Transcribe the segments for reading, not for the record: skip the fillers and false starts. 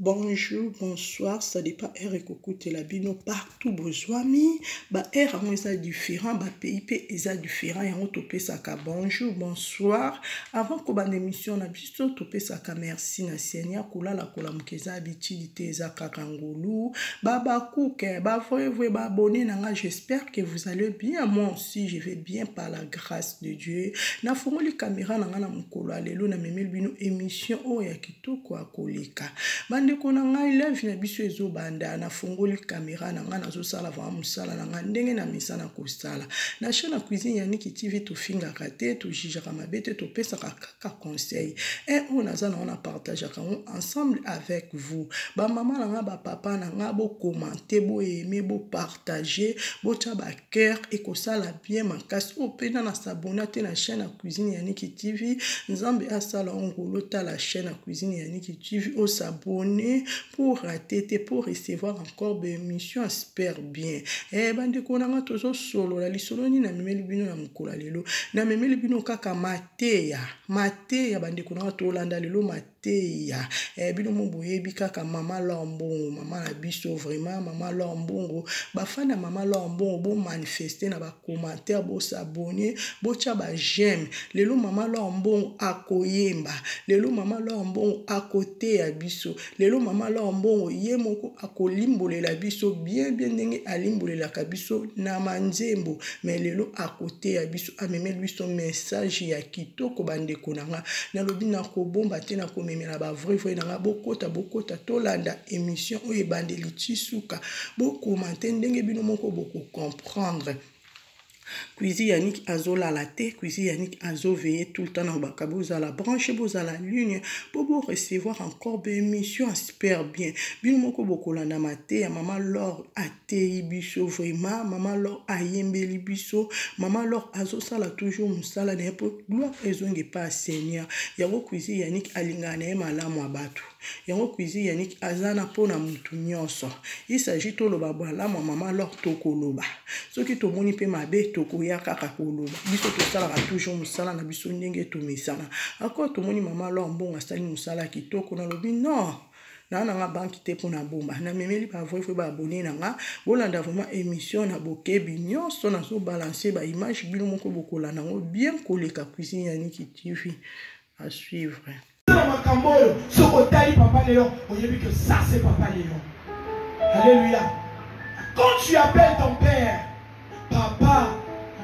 Bonjour, bonsoir, ça dépend écoute la bino partout besoin ba air moi ça différent ba pays est différent et on topé ça ka bonjour, bonsoir avant que ban émission na biso topé ça ka merci na Seigneur kula la kola mkeza habitude za kakangulu baba kuke ba voye ba abonné na j'espère que vous allez bien. Moi aussi je vais bien par la grâce de Dieu. Na fongoli caméra na mukolo alelo na memel bino émission o ya kitoko akoleka bande kona ngai live na biso ezo banda na fongoli caméra na nga nazo sala va musala na nga ndenge na misana ko sala na chaîne na cuisine ya Niki TV to finga kate to jijaka mabete to pesa ka conseil et on a partagé ensemble avec vous ba maman na nga ba papa na nga bo commenter bo aimer bo partager bo cha ba cœur et ko sala bien makasi o pena na s'abonner te na chaîne na cuisine ya Niki TV nzambe asala ngolo ta la chaîne na cuisine ya Niki TV o s'abonner pour rater pour recevoir encore des émissions super bien et bande konanga tozo solo la lisolo ni na memeli bino na mukula lelo na memeli bino kaka mateya bande konanga to landa lelo mateya bino moboyebi kaka mama Lambongo mama na biso vraiment mama Lambongo bafana mama Lambongo bo manifester na ba commentaire bo s'abonner bo cha ba j'aime lelo mama Lambongo akoyemba lelo mama Lambongo akote ya biso lelo mama Lambongo ye moko akolimbolela biso bien ndenge alimbolela ka biso na manzembo mais lelo akote ya biso amemeli biso message ya kitoko bande konanga na lobi na ko bomba te na ko memela ba vrai na bokota tolanda émission o ebande litisuka bo commenter ndenge bino moko boko comprendre. Cuisine Yannick Azola la tête, cuisine Yannick Azo veiller tout le temps dans Bakabouza la branche, boza la ligne pour vous recevoir encore des émissions super bien. Bien moko bokola na mate, maman Laure Atei biso vraiment, maman Laure Ayembeli biso, maman Laure Azo sala toujours musala n'importe gloire ezonge pas Seigneur. Yango cuisine Yannick alingane malamu abatu. Yango cuisine Yannick azana pona mutu nyonso. Il s'agit to loba bala maman Laure tokoloba. Soki to moni pe mabe tokoya kaka koloba biso to sala toujours musala na biso ndenge to mesana akwa to moni mama Lambongo asali musala kitoko na lobi non na nga banki te pona bomba na memeli ba voye ba abonné na nga bolanda vraiment émission na bokebi nyonso na so balancer ba image bino moko bokola na ngo bien koleka cuisine ya Niki TV à suivre. Makambo soko tali papa Léon oyebi que ça c'est papa Léon. Alléluia. Quand tu appelles ton père papa,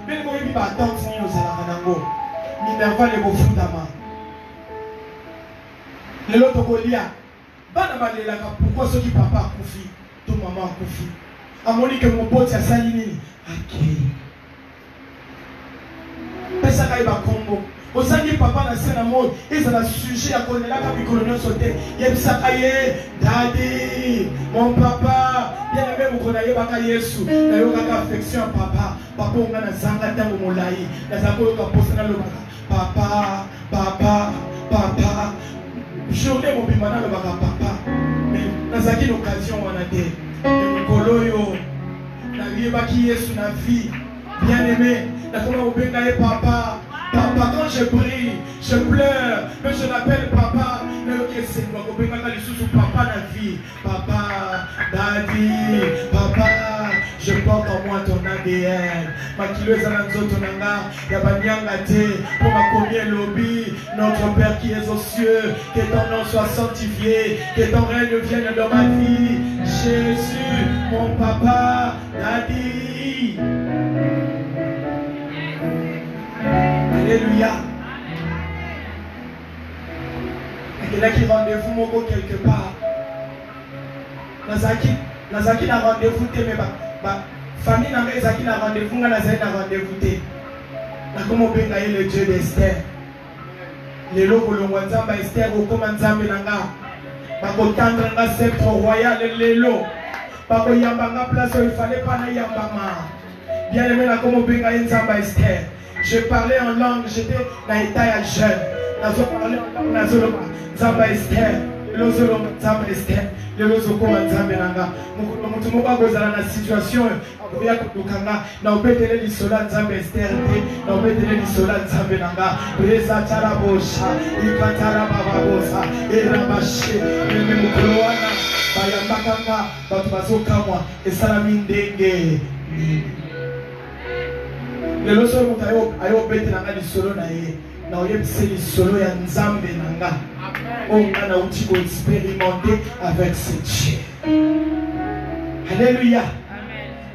mais moi je vais attendre si nous allons nango. Minerva le bofundama. Le loto kolia. Bana balela pourquoi ceux qui papa akufi, ton maman akufi. Amoni que mon pote a salini. OK. Pesa kai ba kombo. Osangi papa na sena mode, ils ont sujet à connaître la capicolonie sauté. Yebsakaye, daddy, mon papa, bien aimé vous connaissez baka Yesu. Na yo kaka affection papa, papa on na zanga tango molai. Na zako ka posa na lo papa, papa, papa. Journée mon bimana lo baka papa. Mais na zaki l'occasion wana te. Koloyo. Na yebaki Yesu na vie. Bien aimé, na koma obenga ye papa. Papa, quand je prie, je pleure, mais je l'appelle papa. Papa la vie, papa, daddy, papa, je porte en moi ton ADN. Ma kiloise à l'anzotonanga, yabanyanga te, pour ma combien lobby, notre Père qui est aux cieux, que ton nom soit sanctifié, que ton règne vienne dans ma vie. Jésus, mon papa, daddy. Alléluia. Et là qui rendez-vous moko quelque part. Nazaki na rendez-vous te mais ba famille na ezaki na rendez-vous nga nazaki na rendez-vous te. Na komo benga le Dieu d'Esther. Le loko longwa nzamba Esther okoma nzambe nanga. Ba kotandra nga sceptre royal lelo. Ba ko yamba nga place il fallait pas na yamba ma. Bien aimé na komo benga nzamba Esther. Je parlais en langue, j'étais dans l'état jeune. Je parlais en langue, Zamba Esther. lozolo nzambe Esther lozoko nzambe nanga mutu moko kozala na situation ya kudukanga na obetele lisola nzambe Esther te na obetele lisola nzambe nanga reza tarabosha ikatara bababosa erabashe meme mukolo wana bayambakanga batu bazokamwa esalami ndenge lelo solo mutu ayobetelanga lisolo na ye na oyebise lisolo ya nzambe nanga on a outil pour expérimenter avec ce Dieu. Alléluia.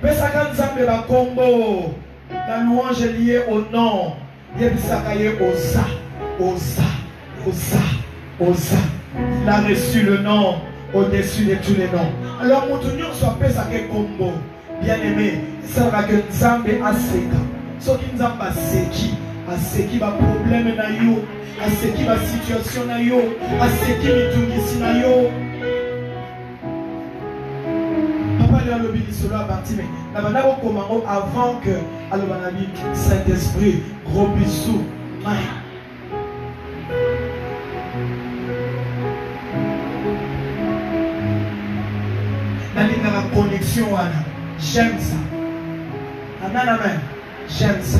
Pesaka nzambe ba kombo. La louange est liée au nom. Yebisaka ye osa, osa, osa, osa. Il a reçu le nom au-dessus de tous les noms. Alors mon union soit pesaka kombo. Bien aimé, ça va que nzambe aseka. So ki nzambe aseki, aseki ba problème na yo. À ce qui va situation na yo, à ce qui mitungisi na yo. Papa le lobby solo à partir mais na bana ko komango avant que alobanabi Saint-Esprit gros bisous. Na linga connexion wana. J'aime ça. Amen amen. J'aime ça.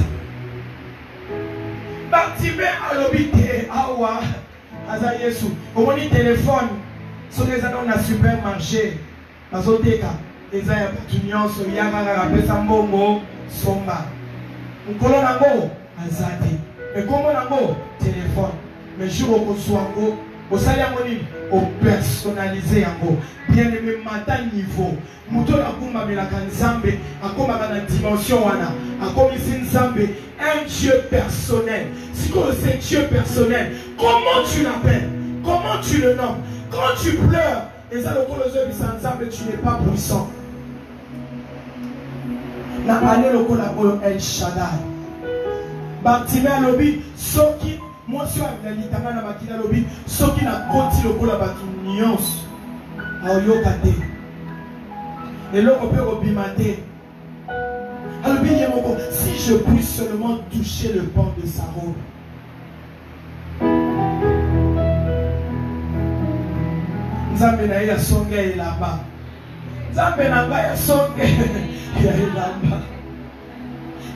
Bartimée à l'hôpital, awa, aza Yesu, au moni téléphone, sur les anneaux na supermarché, mazoteka, eza ya batunion so yanga rapesa mbongo somba. Mukolo nango azate, mais kombo nango téléphone, mais jour au koswango, au salaire moni, au personnalisé yango, bien aimé matin niveau. Muto na kumba melaka nzambe akoma na dimension wana akomi nzambe un Dieu personnel. Si c'est Dieu personnel, comment tu l'appelles, comment tu le nommes? Quand tu pleures et ça le nzambe tu n'es pas puissant. Na ane le kolabolo El Shaddai. Bartimée alobi soki moi sur la litanga na bakina alobi soki na koti le kolabatu nyonso aoyokate. Et là, on peut obimate. Alors, si je puisse seulement toucher le pan de sa robe. Nzambe na ya songe elamba. Nzambe na nga ya songe ya elamba.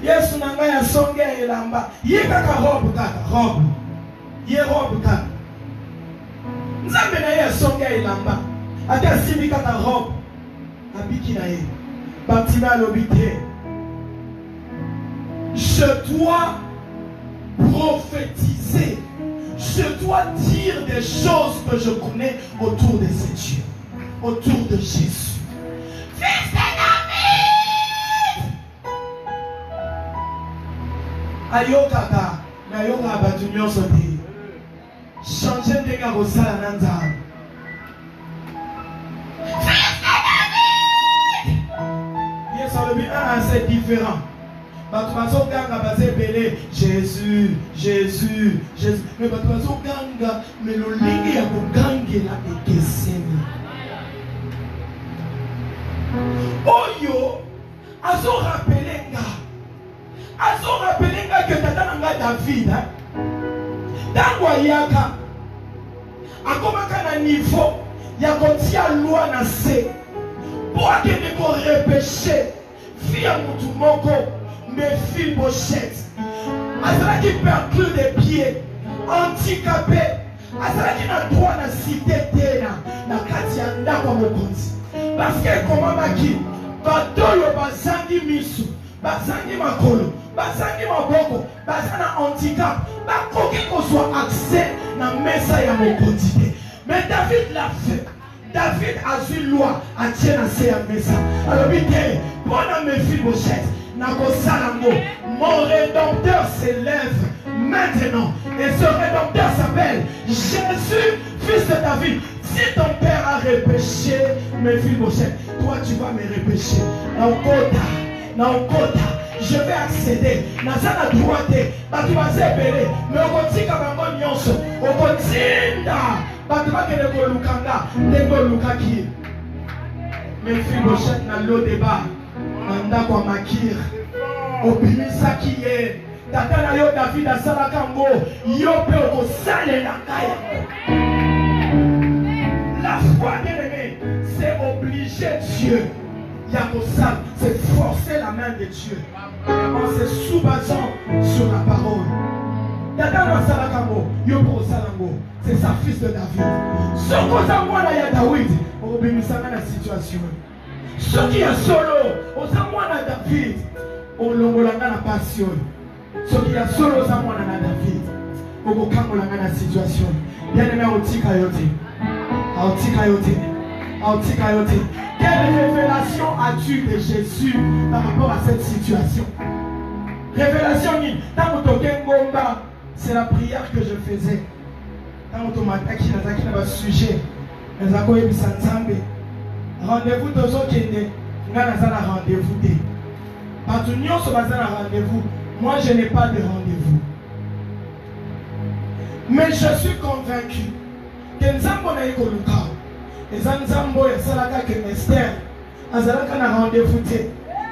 Yesu na nga ya songe elamba. Ye kaka robe kaka robe. Ye robe kaka. Nzambe na ya songe elamba. Ata simi kaka robe. Je dois prophétiser, je dois dire des choses que je connais autour de ce Dieu, autour de Jésus. Fils de David! Ayokaka, nayoka batunyo sote. Changer de garosala nanza. C'est différent. Jésus, Jésus, Jésus. Mais mais le ligue est là et Oyo, azo rappelé que tata nanga David. Dans Yaka, à comment niveau, il y a une loi na se. Pour que nous repêcher, fille à Moutoumoko, mes filles pochettes, à cela qui perclue des pieds, handicapé, à cela qui n'a droit à cité Téna, na Katianda comme Mokonzi. Parce que comment maki, Batolo Bazangi Misu, Bazangi Makolo, Bazangi Maboko, Bazana handicap, Bakoki qu'on soit accès na mesa ya Mokonzi. Mais David l'a fait. David a une loi à tirer à ses messa. Alors, bon à mes filles, mon rédempteur s'élève maintenant. Et ce rédempteur s'appelle Jésus, fils de David. Si ton père a repêché mes filles, toi tu vas me repêcher. Je vais accéder. Nazana droite, tu vas s'épeler. Mais au quotidien, au quotidien. Mes filles bochettes na l'eau débat. Manda kwa makir. Obimisa qui est. Tata na yo David asala kango. Yo pe oko sale na kaya. toi, bien-aimé, c'est obliger Dieu. Yakosal, c'est forcer la main de Dieu. En se sous-basant sur la parole. C'est sa fils de David. Ce qu'on a moi là, il y a David. On obéissant à la situation. Ce qui est solo, on a moi là David. On l'ongolanga la passion. Ce qui est solo, on a moi là David. On l'ongolanga la situation. Bien aimé, on tika yote. On tika yote. On tika yote. Quelle révélation as-tu de Jésus par rapport à cette situation? Révélation, c'est la prière que je faisais. Quand on m'attaque, dans un sujet, rendez-vous de ceux qui étaient rendez-vous. Partout rendez-vous. Moi, je n'ai pas de rendez-vous. Mais je suis convaincu que nous avons un rendez-vous. Et Zanzambo et Salaka que Esther, Azalaka na rendez-vous.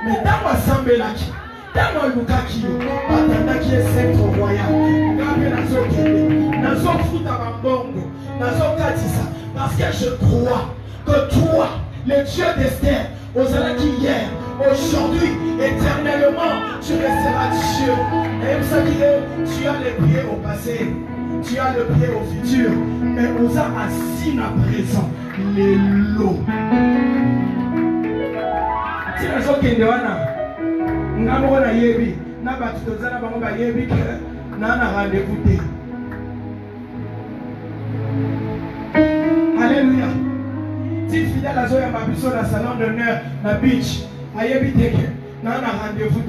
Mais dans ma sambelaki, dans ma lukaki, pendant qui est centre royal, Gabi Nazo Kende, Nazo Futa Bambongo, Nazo Katisa, parce que je crois que toi, le Dieu d'Esther, Ozalaki hier, aujourd'hui, éternellement, tu resteras Dieu. Et vous savez, tu as les pieds au passé, tu as le pied au futur, mais on a assis à présent. Les lots. Si nous sommes qui nous avons yebi, na batu tozana bango ba yebi que na rendez-vous. Alléluia. Si fidèle à Zoya Mabiso dans salon d'honneur, na beach, a yebi teke, na rendez-vous.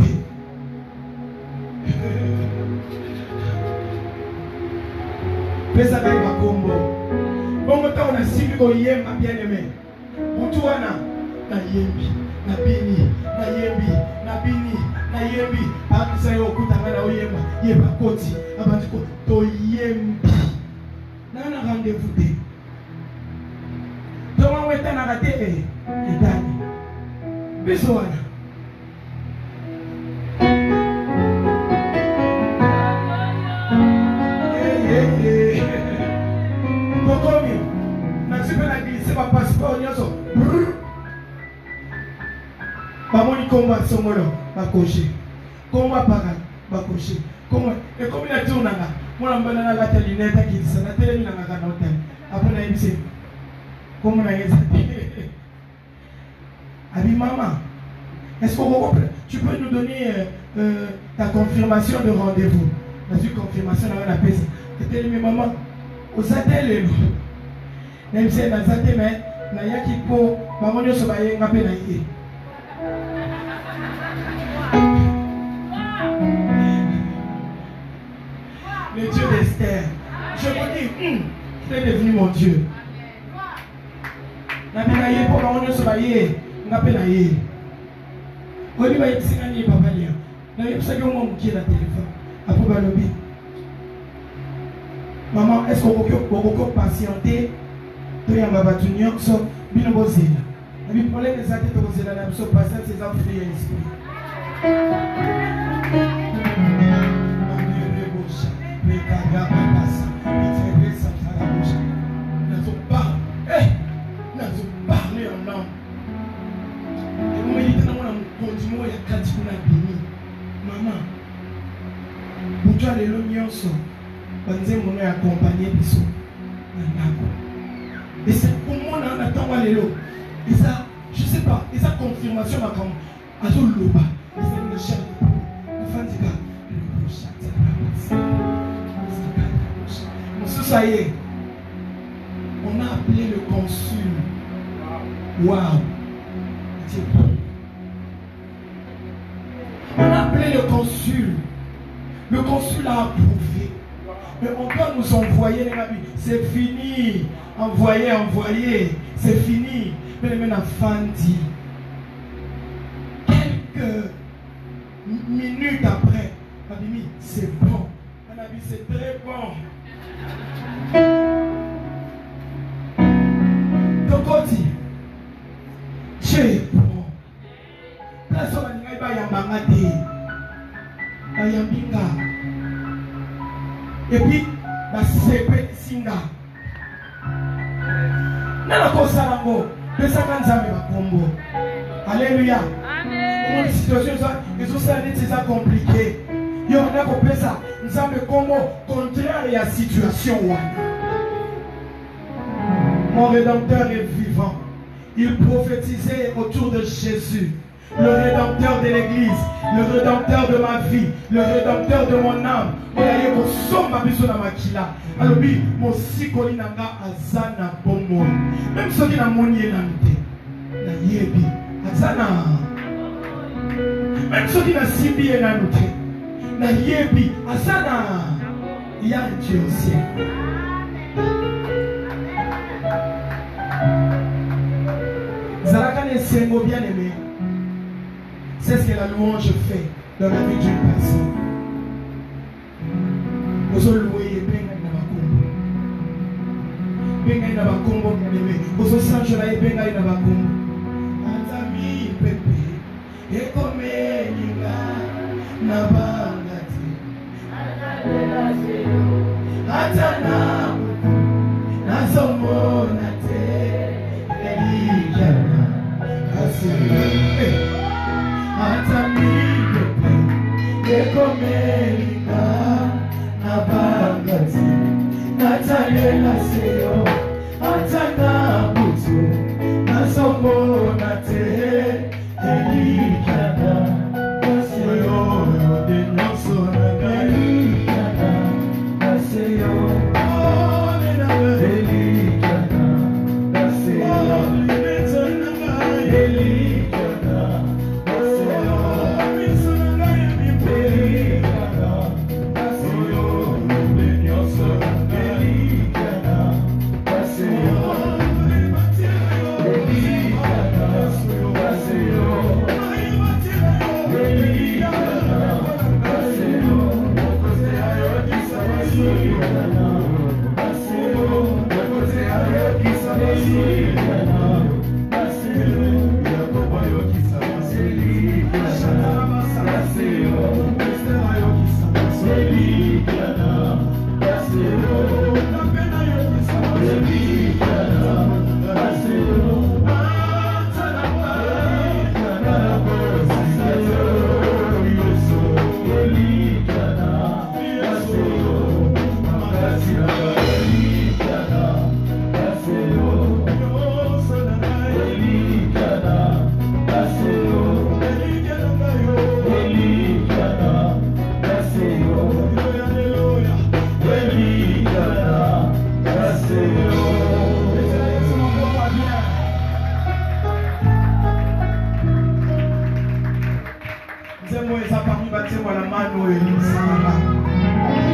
Pesa na bakombo. Bon temps on a suivi au yemba bien-aimé. Mutuana na yembi, na bini, na yembi, na bini, na yembi. Akisa yo kutanga na oyemba, yemba koti, abandiko to yembi. Na rendez-vous te. To wa weta na rate edani. Besoana. Ma passeport nyoso bamoni komba somolo bakoche komba para bakoche komba et comme la tournanga moi mbana na la lunette qui ça na télé na ngana hotel après na ibise comme na yesa abi maman est-ce que tu peux nous donner ta confirmation de rendez-vous? La confirmation na la pesa télé maman aux ateliers. Même si dans sa tête, mais il y a qui peut m'amener sur la yéngapé na yé. Le Dieu d'Esther. Je me dis, tu es devenu mon Dieu. Na bina yé pour m'amener sur la yéngapé na yé. On dit, il y a un papa lien. Na yé, ça y est, on m'a qui la téléphone. Après, balobi. Maman, est-ce qu'on peut patienter? Tu as ma batu nyonso bino bozela. Na bi problème des athées bozela na biso passer ces enfants et esprit. Parler en langue. Et moi il tellement on continue ya kati kuna bini. Maman. Butwa lelo nyonso. Banze mono ya accompagner biso. Na nako. Et c'est comment on attend à l'élo. Et ça, je ne sais pas, et ça confirmation ma comme à tout le bas. Et c'est le chef de poule. Le fan du gars. Le ça y est. On a appelé le consul. Waouh. On a appelé le consul. Le consul a approuvé. Mais on doit nous envoyer les amis. C'est fini. Envoyer. C'est fini. Mais maintenant, Fandi. Quelques minutes après, on a dit, c'est bon. On a dit, c'est très bon. Tokoti. C'est bon. Place on a dit, il va y avoir et puis, la CP Singa. Salambo, pesaka nzambe bakombo. Alléluia. Amen. Une situation ils ont ça c'est compliqué. Yo na ko pesa nzambe kombo contraire ya situation wana. Mon rédempteur est vivant. Il prophétisait autour de Jésus. Le rédempteur de l'église, le rédempteur de ma vie, le rédempteur de mon âme. Alors oui, mon sikoli nanga azana bombo. Même ceux qui n'ont monié nante, na yebi azana. Même ceux qui n'ont sibi nante, na yebi azana. Il y a un Dieu au ciel. Zalakane Sengo bien aimé. C'est ce que la louange fait dans la vie d'une personne. Vous allez louer Benga Nabakumbo. Benga Nabakumbo, bien aimé. Vous allez sanctuariser Benga Nabakumbo. Atami Pepe, et comme Ninga Nabangati. Atana, Nazomonate, Eligana, Asile. Atamigo Ekomelika Nabangati Natalela Seyo Atana Butu Nasomo Nate Elikana Seyo De Noso Elikana Seyo Elikana Seyo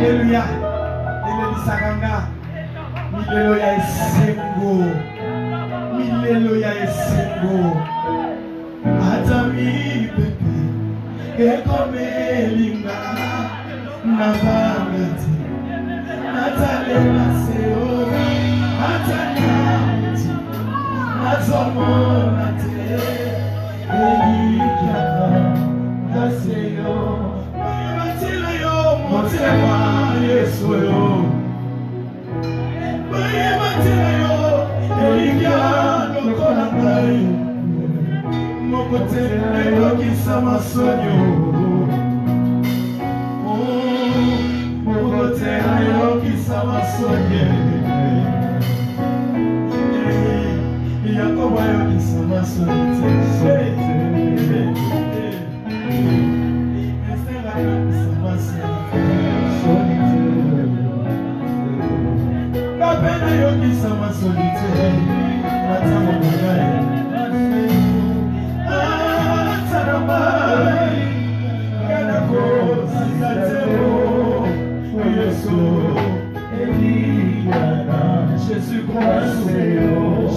Alléluia. Alléluia. Alléluia. Atami pepe ekomelinga nabangati natalela seo atanati nazomona te elikaka kaseo matila yo motema Yesu yo matila yo elikaka lokola ngai Mokote ayokisa masonyo Mokote ayokisa masonye Yakobo ayokisa masonye Esther ayokisa masonye Kapena ayokisa masonye Natamo mwenye Jésus gros bisou,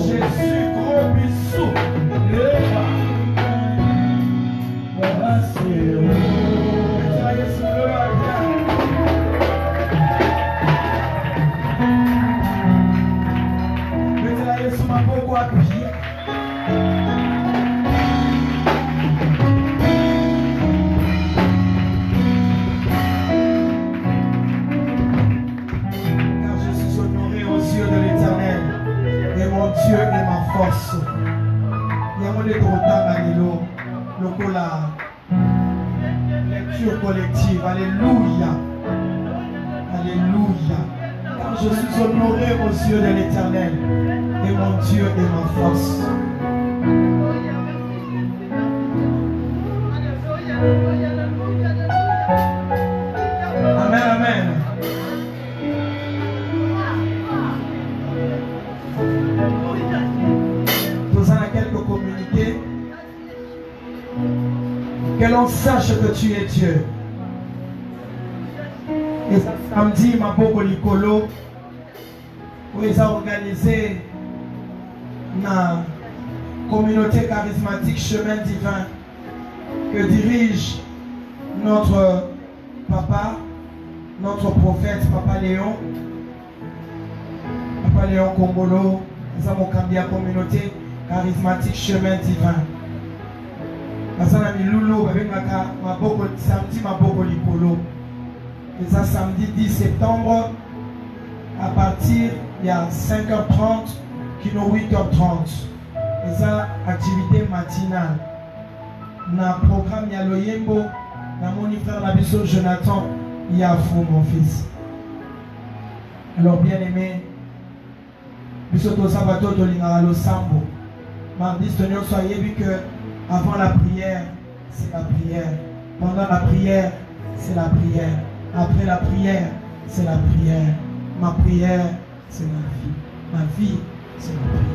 Jésus gros bisou. Dieu est ma force. Il y a un moment de la lecture collective. Alléluia. Alléluia. Car je suis honoré aux yeux de l'Éternel. Et mon Dieu est ma force. Amen, amen. Nous avons quelques communiqués. Que l'on sache que tu es Dieu. Et samedi, ma beau Licolo, où ils ont organisé la communauté charismatique Chemin Divin que dirige notre papa, notre prophète, Papa Léon Kongolo. Nous avons cambié la communauté charismatique Chemin Divin. Nous avons Loulou avec samedi ma beau Licolo. Et ça, samedi 10 septembre, à partir il y a 5h30, kino 8h30. Et ça, activité matinale. Dans le programme, il y a le Yembo, dans mon frère Nabiso Jonathan, il y a fou, mon fils. Alors, bien aimé, Bisoto Sabato de l'Inaralo Sambo. Mardi, soyez vu que avant la prière, c'est la prière. Pendant la prière, c'est la prière. Après la prière, c'est la prière. Ma prière, c'est ma vie. Ma vie, c'est ma prière.